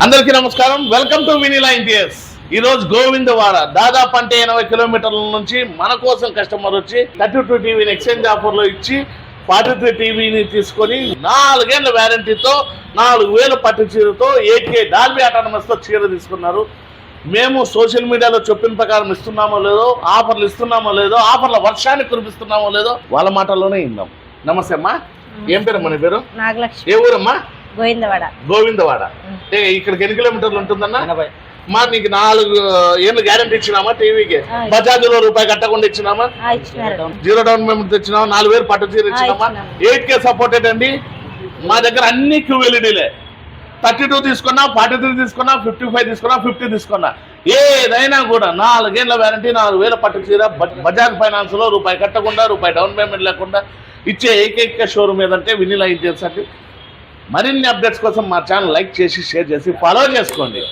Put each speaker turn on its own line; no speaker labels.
అందరికీ నమస్కారం. Welcome to Vinila interiors. ఈ రోజు గోవిందవాడ దాదాపు అంటే 80 కిలోమీటర్ల నుంచి మన కోసం కస్టమర్ వచ్చి 32 టీవీని ఎక్స్చేంజ్ ఆఫర్లో ఇచ్చి 43 టీవీని తీసుకొని 4 ఏళ్ల వ్యారంటీతో 4000 పట్టు చీరతో 8K డాల్బీ ఆటోనమస్తో చీర తీసుకున్నారు. మేము సోషల్ మీడియాలో చెప్పిన ప్రకారం ఇస్తున్నామో లేదో, ఆఫర్లు ఇస్తున్నామో లేదో, ఆఫర్ల వర్షాన్ని కురిపిస్తున్నామో లేదో వాళ్ళ మాటల్లోనే ఇందాం. నమస్తే అమ్మా, ఏం పేరు మన పేరు?
నాగలక్ష్మి.
ఏ ఊరమ్మా?
గోవిందవాడ.
గోవిందవాడ. ఇక్కడికి ఎన్ని కిలోమీటర్లు ఉంటుందన్నా? మా నీకు 4 ఏళ్ళు గ్యారంటీ ఇచ్చినామా టీవీకి? బజాజ్ లో రూపాయి కట్టకుండా ఇచ్చినామా? 0 డౌన్ పేమెంట్ ఇచ్చినామా? 4000 పట్టు చీర ఇచ్చినామా? 8K సపోర్టెడ్ అండి. మా దగ్గర అన్ని QLEDలే. 32 తీసుకున్నా, 43 తీసుకున్నా, 55 తీసుకున్నా, 50 తీసుకున్నా, ఏదైనా కూడా 4 ఏళ్ల వ్యారంటీ, 4000 పట్టు చీర బజాజ్ ఫైనాన్స్ లో రూపాయి కట్టకుండా, రూపాయి డౌన్ పేమెంట్ లేకుండా ఇచ్చే ఏకైక షోరూమ్ ఏదంటే వినీలా ఇంటీరియర్స్ అండి. మరిన్ని అప్డేట్స్ కోసం మా ఛానల్ లైక్ చేసి, షేర్ చేసి, ఫాలో చేసుకోండి.